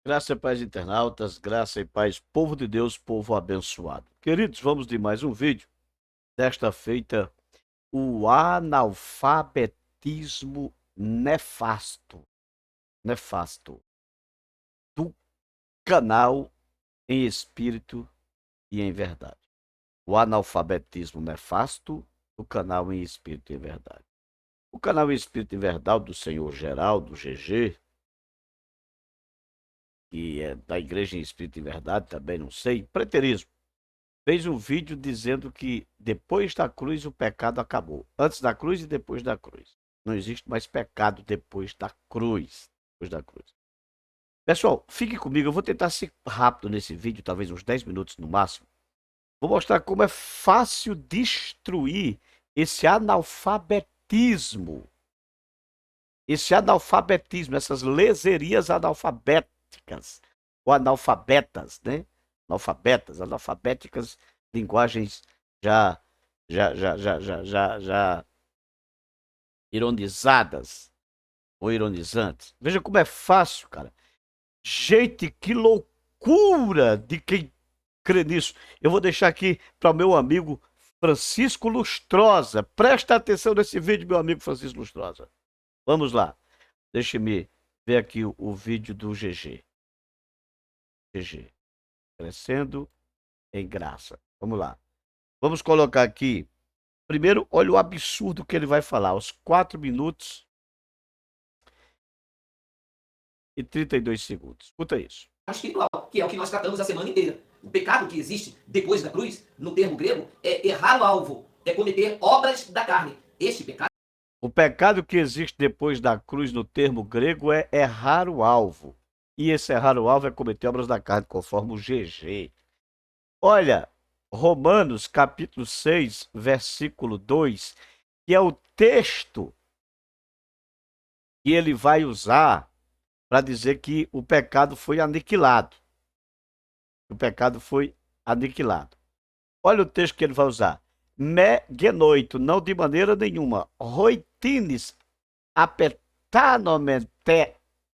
Graça e paz, internautas, graça e paz, povo de Deus, povo abençoado. Queridos, vamos de mais um vídeo. Desta feita, o analfabetismo nefasto do canal em espírito e em verdade. O analfabetismo nefasto do canal em espírito e em verdade. O canal em espírito e em verdade do senhor Geraldo, GG, que é da Igreja em Espírito e Verdade, também não sei, preterismo. Fez um vídeo dizendo que depois da cruz o pecado acabou. Antes da cruz e depois da cruz. Não existe mais pecado depois da cruz. Depois da cruz. Pessoal, fique comigo. Eu vou tentar ser rápido nesse vídeo, talvez uns 10 minutos no máximo. Vou mostrar como é fácil destruir esse analfabetismo. Esse analfabetismo, essas leserias analfabéticas. Ou analfabetas, né? Analfabéticas, linguagens já, já ironizadas ou ironizantes. Veja como é fácil, cara. Gente, que loucura de quem crê nisso. Eu vou deixar aqui para o meu amigo Francisco Lustrosa. Presta atenção nesse vídeo, meu amigo Francisco Lustrosa. Vamos lá. Deixe-me ver aqui o vídeo do GG. GG. Crescendo em graça. Vamos lá. Vamos colocar aqui. Primeiro, olha o absurdo que ele vai falar. Aos 4 minutos e 32 segundos. Escuta isso. Espiritual, que é o que nós tratamos a semana inteira. O pecado que existe depois da cruz, no termo grego, é errar o alvo, é cometer obras da carne. Este pecado. O pecado que existe depois da cruz no termo grego é errar o alvo. E esse errar o alvo é cometer obras da carne, conforme o GG. Olha, Romanos capítulo 6, versículo 2, que é o texto que ele vai usar para dizer que o pecado foi aniquilado. O pecado foi aniquilado. Olha o texto que ele vai usar. Me genoito, não de maneira nenhuma. Roitines apetanomente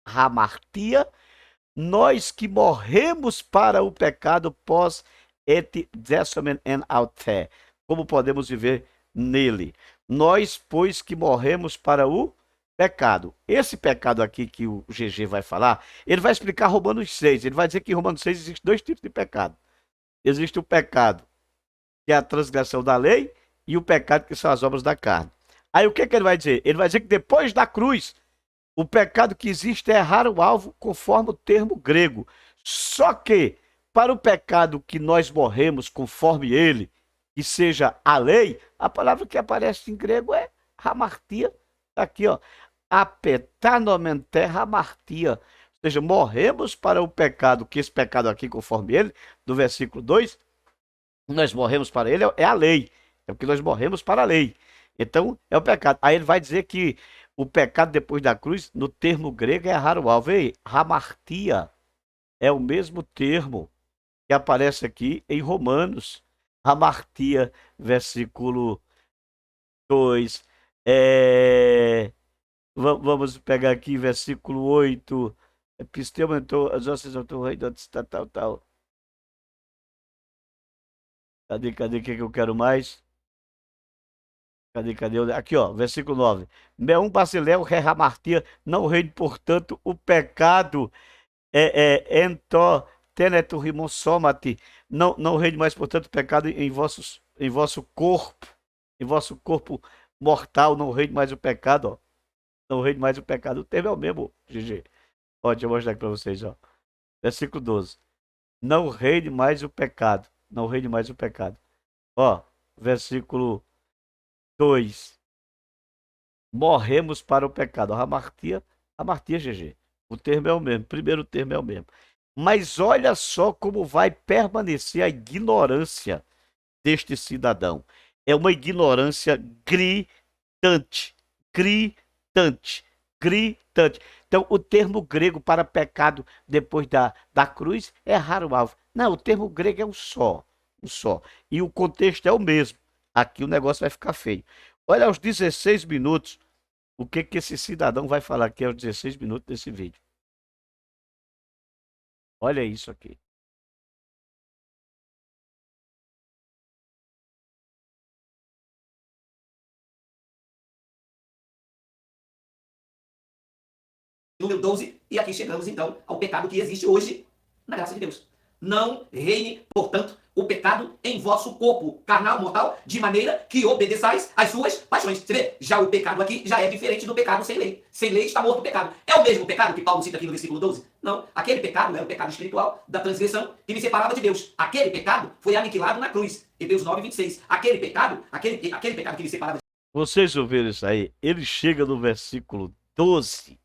hamartia, nós que morremos para o pecado pós et desomen en authe. Como podemos viver nele? Nós, pois, que morremos para o pecado. Esse pecado aqui que o GG vai falar, ele vai explicar Romanos 6. Ele vai dizer que em Romanos 6 existe dois tipos de pecado. Existe o pecado, que é a transgressão da lei, e o pecado, que são as obras da carne. Aí o que, que ele vai dizer? Ele vai dizer que depois da cruz, o pecado que existe é errar o alvo, conforme o termo grego. Só que, para o pecado que nós morremos conforme ele, que seja a lei, a palavra que aparece em grego é hamartia. Tá aqui, ó. Apetanomente hamartia. Ou seja, morremos para o pecado, que esse pecado aqui, conforme ele, do versículo 2, nós morremos para ele, é a lei. É porque nós morremos para a lei. Então, é o pecado. Aí ele vai dizer que o pecado depois da cruz, no termo grego, é errar o alvo. Ei, hamartia é o mesmo termo que aparece aqui em Romanos. Hamartia, versículo 2. Vamos pegar aqui, versículo 8. Episteumentou, as nossas autoridades, tal. Cadê que eu quero mais? Cadê? Aqui, ó, versículo 9. Meum basileus rehamartia, não reine, portanto, o pecado ento tenetur rimonsomati, não reine mais, portanto, o pecado em vosso corpo mortal, não reine mais o pecado, ó. Não reine mais o pecado. O termo é o mesmo, GG. Ó, deixa eu mostrar aqui pra vocês, ó. Versículo 12. Não reine mais o pecado. Não reine mais o pecado. Ó, versículo 2. Morremos para o pecado. Amartia, GG. O termo é o mesmo. Primeiro termo é o mesmo. Mas olha só como vai permanecer a ignorância deste cidadão. É uma ignorância gritante. Gritante. Gritante. Então, o termo grego para pecado depois da cruz é raro alvo. Não, o termo grego é um só. Um só. E o contexto é o mesmo. Aqui o negócio vai ficar feio. Olha, aos 16 minutos, o que esse cidadão vai falar aqui aos 16 minutos desse vídeo. Olha isso aqui. Número 12, e aqui chegamos então ao pecado que existe hoje na graça de Deus. Não reine, portanto, o pecado em vosso corpo carnal, mortal, de maneira que obedeçais às suas paixões. Você vê? Já o pecado aqui já é diferente do pecado sem lei. Sem lei está morto o pecado. É o mesmo pecado que Paulo cita aqui no versículo 12? Não. Aquele pecado era o pecado espiritual da transgressão que me separava de Deus. Aquele pecado foi aniquilado na cruz. Hebreus 9, 26. Aquele pecado que me separava de Vocês ouviram isso aí? Ele chega no versículo 12.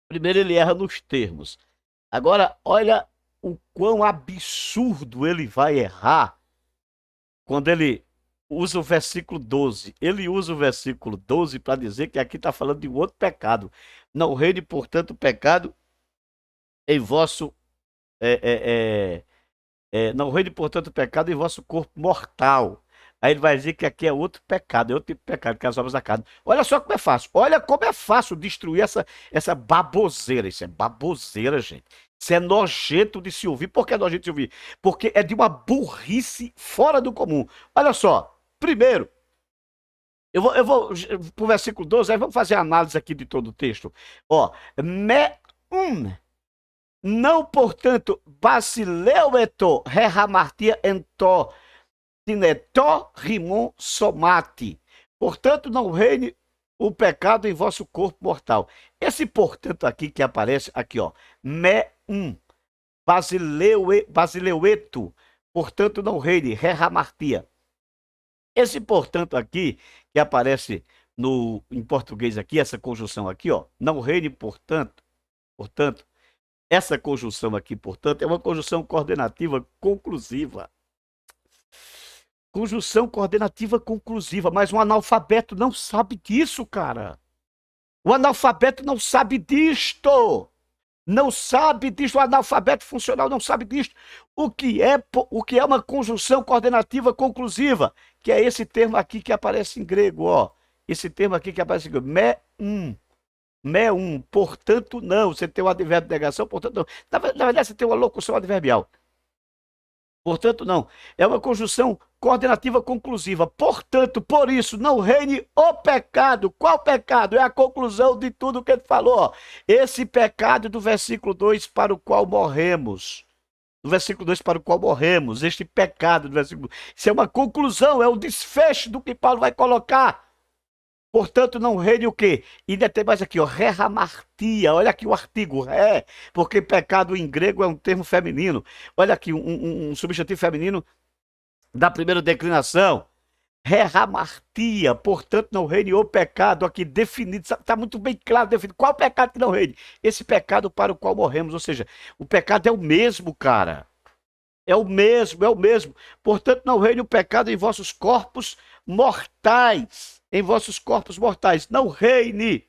Primeiro ele erra nos termos. Agora, olha o quão absurdo ele vai errar quando ele usa o versículo 12. Ele usa o versículo 12 para dizer que aqui está falando de um outro pecado. Não reine, portanto, o pecado em vosso. Não reine, portanto, o pecado em vosso corpo mortal. Aí ele vai dizer que aqui é outro pecado, é outro tipo de pecado, que é as obras da carne. Olha só como é fácil. Olha como é fácil destruir essa baboseira. Isso é baboseira, gente. Isso é nojento de se ouvir. Por que é nojento de se ouvir? Porque é de uma burrice fora do comum. Olha só. Primeiro, eu vou pro versículo 12, aí vamos fazer a análise aqui de todo o texto. Ó, um. Não, portanto, basileueto rehamartia ento Tineto rimon somate. Portanto, não reine o pecado em vosso corpo mortal. Esse portanto aqui que aparece aqui, ó, basileueto. Portanto, não reine, rehamartia. Esse portanto aqui que aparece em português aqui, essa conjunção aqui, ó, não reine, portanto, essa conjunção aqui, portanto, é uma conjunção coordenativa conclusiva. Conjunção coordenativa conclusiva, mas um analfabeto não sabe disso, cara. O analfabeto não sabe disto. Não sabe disto. O analfabeto funcional não sabe disto. O que é uma conjunção coordenativa conclusiva? Que é esse termo aqui que aparece em grego, ó. Esse termo aqui que aparece em grego. Me um. Portanto, não. Você tem um advérbio de negação, portanto, não. Na verdade, você tem uma locução adverbial. Portanto, não. É uma conjunção coordenativa conclusiva. Portanto, por isso, não reine o pecado. Qual pecado? É a conclusão de tudo que ele falou. Esse pecado do versículo 2 para o qual morremos. Do versículo 2 para o qual morremos. Este pecado do versículo 2. Isso é uma conclusão, é o desfecho do que Paulo vai colocar. Portanto, não reine o quê? E ainda tem mais aqui, ó, rehamartia. Olha aqui o artigo, porque pecado em grego é um termo feminino. Olha aqui, um substantivo feminino da primeira declinação. Rehamartia, portanto, não reine o pecado, aqui definido, está muito bem claro, definido. Qual pecado que não reine? Esse pecado para o qual morremos, ou seja, o pecado é o mesmo, cara. É o mesmo, é o mesmo. Portanto, não reine o pecado em vossos corpos mortais. Em vossos corpos mortais. Não reine.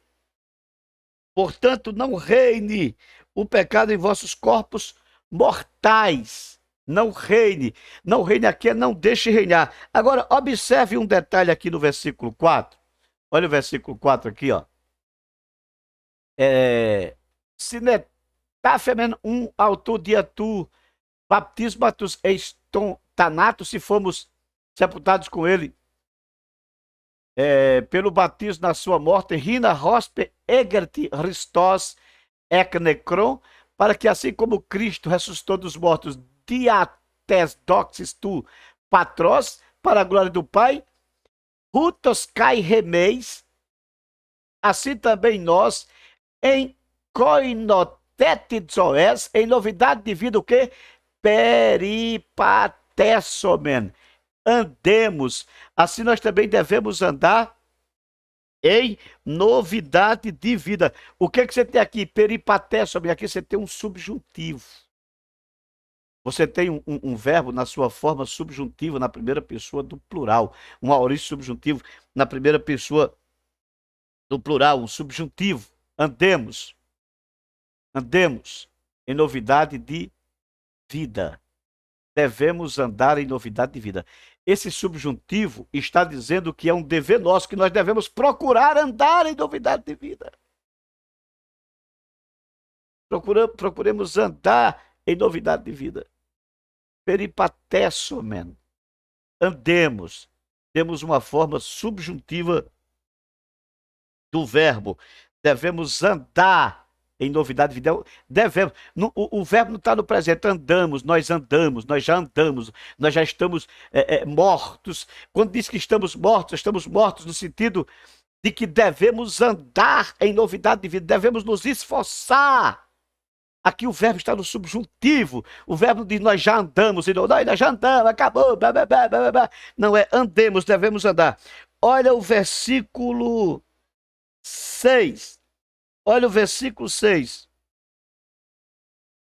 Portanto, não reine o pecado em vossos corpos mortais. Não reine. Não reine aqui é não deixe reinar. Agora, observe um detalhe aqui no versículo 4. Olha o versículo 4 aqui, ó. Sinetafemen autor diatu baptismatus eston tanato, se fomos sepultados com ele pelo batismo na sua morte, rina hospe egert Christos ec necron, para que assim como Cristo ressuscitou dos mortos, diates doxis tu patros, para a glória do Pai, rutos cai remeis, assim também nós, em koinotetizoes, em novidade de vida, o quê? Peripatessomen. Andemos, assim nós também devemos andar em novidade de vida. O que você tem aqui? Peripatessomen, aqui você tem um subjuntivo. Você tem um verbo na sua forma subjuntiva, na primeira pessoa do plural. Um aorista subjuntivo na primeira pessoa do plural, um subjuntivo. Andemos em novidade de vida. Devemos andar em novidade de vida. Esse subjuntivo está dizendo que é um dever nosso, que nós devemos procurar andar em novidade de vida. Procuremos andar em novidade de vida. Peripatesomen. Andemos. Temos uma forma subjuntiva do verbo. Devemos andar em novidade de vida. Devemos. O verbo não está no presente. Andamos, nós já andamos, nós já estamos mortos. Quando diz que estamos mortos no sentido de que devemos andar em novidade de vida, devemos nos esforçar. Aqui o verbo está no subjuntivo. O verbo diz nós já andamos, e não, nós já andamos, acabou. Blá, blá, blá, blá, blá. Não é andemos, devemos andar. Olha o versículo 6. Olha o versículo 6.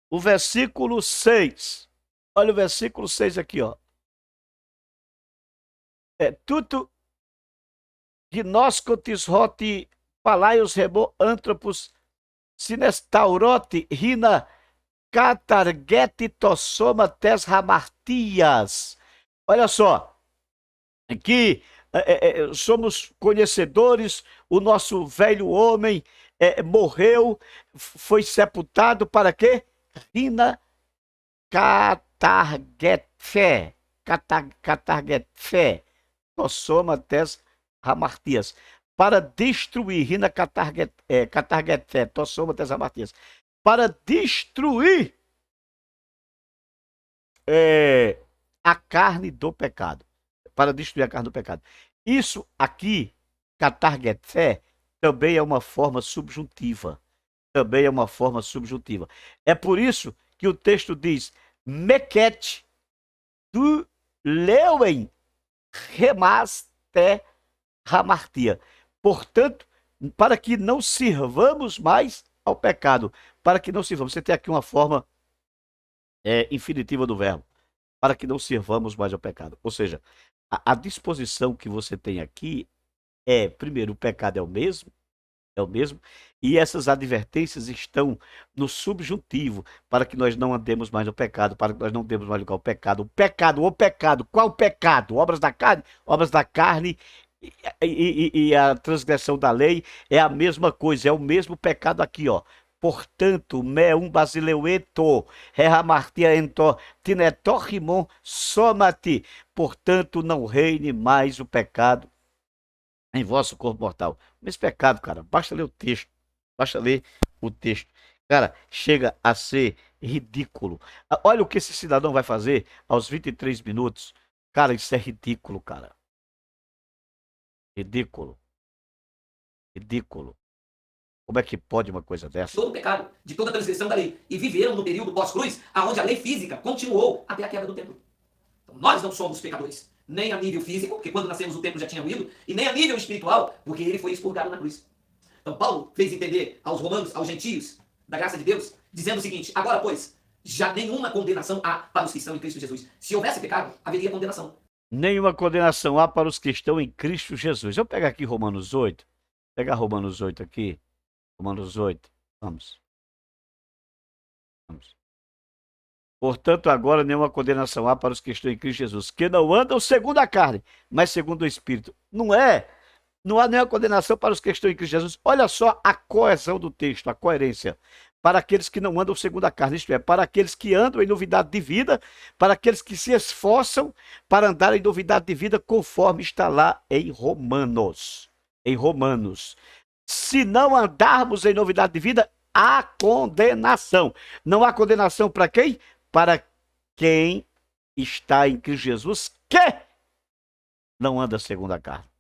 O versículo 6. Olha o versículo 6 aqui, ó. Tudo gnoscotis roti palaios rebo anthropos sinestaurote rina catargete tossoma tes hamartias. Olha só, aqui somos conhecedores, o nosso velho homem morreu, foi sepultado para quê? Rina catargete tossoma tes hamartias. Para destruir, rina catargete, tossoma tes hamartias. Para destruir a carne do pecado. Para destruir a carne do pecado. Isso aqui, catargete, também é uma forma subjuntiva. Também é uma forma subjuntiva. É por isso que o texto diz, mequete tu leuen remas te hamartia. Portanto, para que não sirvamos mais ao pecado. Para que não sirvamos. Você tem aqui uma forma infinitiva do verbo. Para que não sirvamos mais ao pecado. Ou seja, a disposição que você tem aqui primeiro, o pecado é o mesmo, e essas advertências estão no subjuntivo, para que nós não andemos mais no pecado, para que nós não demos mais lugar ao pecado. O pecado, qual pecado? Obras da carne e a transgressão da lei é a mesma coisa, é o mesmo pecado aqui, ó. Portanto, meum basileueto, rehamartia ento, tinetorrimon somati. Portanto, não reine mais o pecado em vosso corpo mortal. Mas pecado, cara, basta ler o texto. Cara, chega a ser ridículo. Olha o que esse cidadão vai fazer aos 23 minutos. Cara, isso é ridículo, cara. Ridículo. Como é que pode uma coisa dessa? Todo o pecado, de toda a transgressão da lei. E viveram no período pós-cruz, aonde a lei física continuou até a queda do templo. Então, nós não somos pecadores. Nem a nível físico, porque quando nascemos o templo já tinha ruído, e nem a nível espiritual, porque ele foi expurgado na cruz. Então Paulo fez entender aos romanos, aos gentios, da graça de Deus, dizendo o seguinte, agora pois, já nenhuma condenação há para os que estão em Cristo Jesus. Se houvesse pecado, haveria condenação. Nenhuma condenação há para os que estão em Cristo Jesus. Eu pego aqui Romanos 8, pegar Romanos 8 aqui, Romanos 8, vamos. Portanto, agora nenhuma condenação há para os que estão em Cristo Jesus, que não andam segundo a carne, mas segundo o Espírito. Não há nenhuma condenação para os que estão em Cristo Jesus. Olha só a coesão do texto, a coerência. Para aqueles que não andam segundo a carne, isto é, para aqueles que andam em novidade de vida, para aqueles que se esforçam para andar em novidade de vida, conforme está lá em Romanos. Se não andarmos em novidade de vida, há condenação. Não há condenação para quem? Para quem está em Cristo Jesus, que não anda segundo a carne.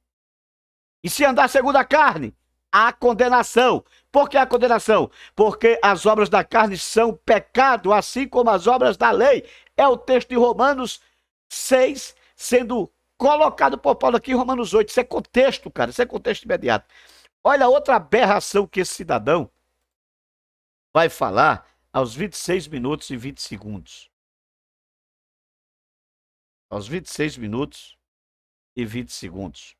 E se andar segundo a carne, há condenação. Por que há condenação? Porque as obras da carne são pecado, assim como as obras da lei. É o texto de Romanos 6, sendo colocado por Paulo aqui em Romanos 8. Isso é contexto, cara. Isso é contexto imediato. Olha outra aberração que esse cidadão vai falar aos 26 minutos e 20 segundos. Aos 26 minutos e 20 segundos.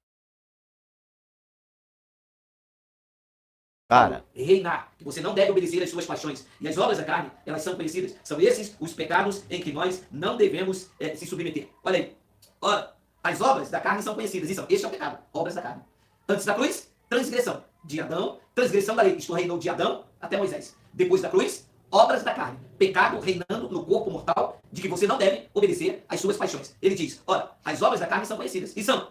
Cara, reinar, que você não deve obedecer às suas paixões. E as obras da carne, elas são conhecidas. São esses os pecados em que nós não devemos se submeter. Olha aí. Ora, as obras da carne são conhecidas. Este é o pecado. Obras da carne. Antes da cruz, transgressão de Adão, transgressão da lei. Isto reinou de Adão até Moisés. Depois da cruz, obras da carne. Pecado reinando no corpo mortal de que você não deve obedecer às suas paixões. Ele diz, ora, as obras da carne são conhecidas, e são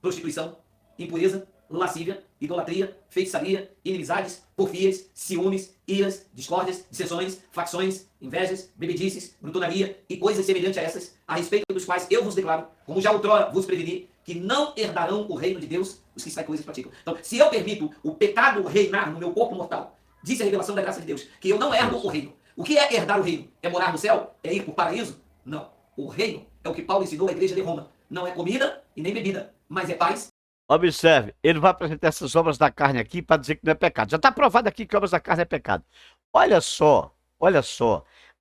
prostituição, impureza, lascívia, idolatria, feitiçaria, inimizades, porfias, ciúmes, iras, discórdias, dissensões, facções, invejas, bebedices, glutonaria e coisas semelhantes a essas, a respeito dos quais eu vos declaro, como já outrora vos preveni, que não herdarão o reino de Deus os que tais coisas praticam. Então, se eu permito o pecado reinar no meu corpo mortal, disse a revelação da graça de Deus, que eu não herdo o reino. O que é herdar o reino? É morar no céu? É ir para o paraíso? Não. O reino é o que Paulo ensinou à igreja de Roma. Não é comida e nem bebida, mas é paz. Observe, ele vai apresentar essas obras da carne aqui para dizer que não é pecado. Já está provado aqui que obras da carne é pecado. Olha só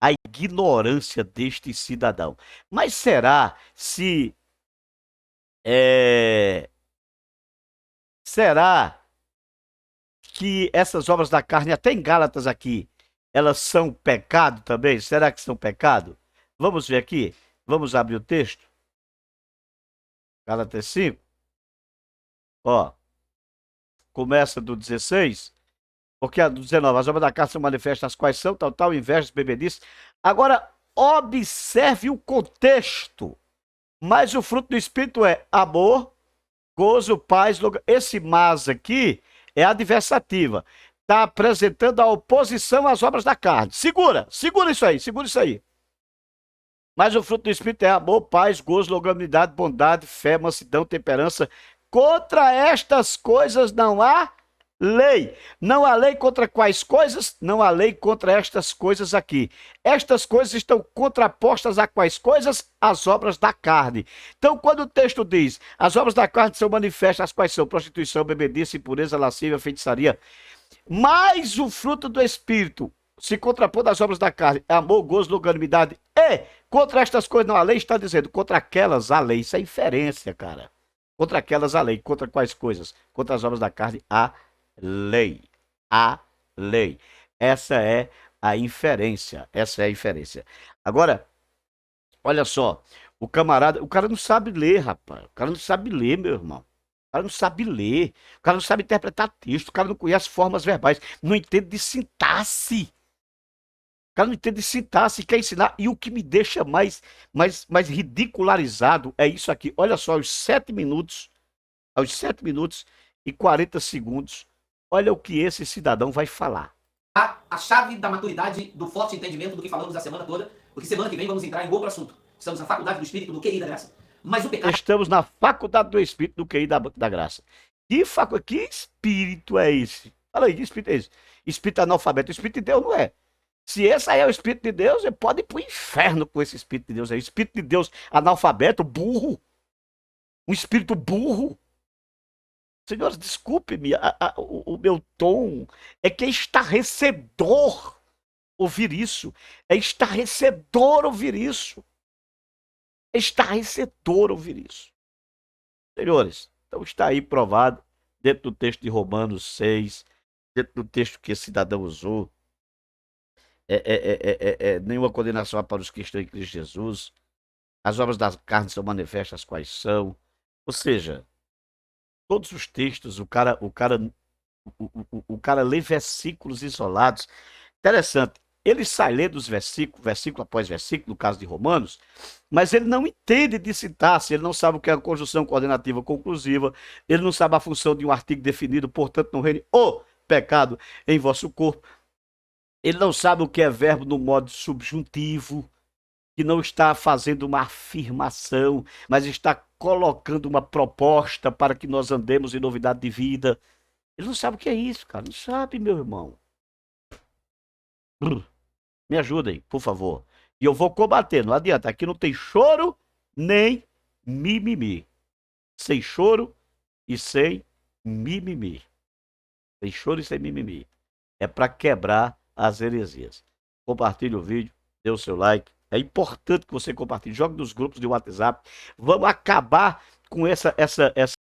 a ignorância deste cidadão. Mas será será que essas obras da carne, até em Gálatas aqui, elas são pecado também? Será que são pecado? Vamos ver aqui. Vamos abrir o texto. Gálatas 5. Ó, começa do 16, porque do 19, as obras da carne são manifestas, as quais são, tal, invejas, bebedices. Agora, observe o contexto. Mas o fruto do Espírito é amor, gozo, paz. Esse mas aqui é adversativa. Está apresentando a oposição às obras da carne. Segura isso aí. Mas o fruto do Espírito é amor, paz, gozo, longanimidade, bondade, fé, mansidão, temperança. Contra estas coisas não há lei. Não há lei contra quais coisas? Não há lei contra estas coisas aqui. Estas coisas estão contrapostas a quais coisas? As obras da carne. Então, quando o texto diz, as obras da carne são manifestas, as quais são prostituição, bebedice, impureza, lascívia, feitiçaria, mas o fruto do Espírito se contrapõe às obras da carne, amor, gozo, longanimidade, e contra estas coisas não há lei, está dizendo, contra aquelas há lei. Isso é inferência, cara. Contra aquelas há lei. Contra quais coisas? Contra as obras da carne há lei. Há lei. Essa é a inferência. Agora, olha só. O cara não sabe ler, rapaz. O cara não sabe ler, meu irmão. O cara não sabe ler. O cara não sabe interpretar texto. O cara não conhece formas verbais. Não entende de sintaxe. O cara não entende de sintaxe, quer ensinar. E o que me deixa mais ridicularizado é isso aqui. Olha só, aos 7 minutos e 40 segundos, olha o que esse cidadão vai falar. A chave da maturidade, do forte entendimento do que falamos a semana toda, porque semana que vem vamos entrar em outro assunto. Estamos na faculdade do Espírito, do QI da graça. Mas o pecado... Estamos na faculdade do Espírito, do QI da graça. Que espírito é esse? Fala aí, que espírito é esse? Espírito analfabeto. O Espírito de Deus não é. Se esse aí é o Espírito de Deus, ele pode ir para o inferno com esse Espírito de Deus aí. Espírito de Deus analfabeto, burro. Um espírito burro. Senhores, desculpe-me, o meu tom é que é estarrecedor ouvir isso. É estarrecedor ouvir isso. É estarrecedor ouvir isso. Senhores, então está aí provado, dentro do texto de Romanos 6, dentro do texto que esse cidadão usou, nenhuma condenação há para os que estão em Cristo Jesus. As obras da carne são manifestas quais são. Ou seja, todos os textos, o cara lê versículos isolados. Interessante, ele sai lendo os versículo após versículo, no caso de Romanos, mas ele não entende de sintaxe, ele não sabe o que é a conjunção coordenativa conclusiva, ele não sabe a função de um artigo definido, portanto não reine o pecado em vosso corpo. Ele não sabe o que é verbo no modo subjuntivo, que não está fazendo uma afirmação, mas está colocando uma proposta para que nós andemos em novidade de vida. Ele não sabe o que é isso, cara. Não sabe, meu irmão. Me ajudem, por favor. E eu vou combater, não adianta. Aqui não tem choro nem mimimi. Sem choro e sem mimimi. Sem choro e sem mimimi. É para quebrar as heresias. Compartilhe o vídeo, dê o seu like. É importante que você compartilhe, jogue nos grupos de WhatsApp. Vamos acabar com essa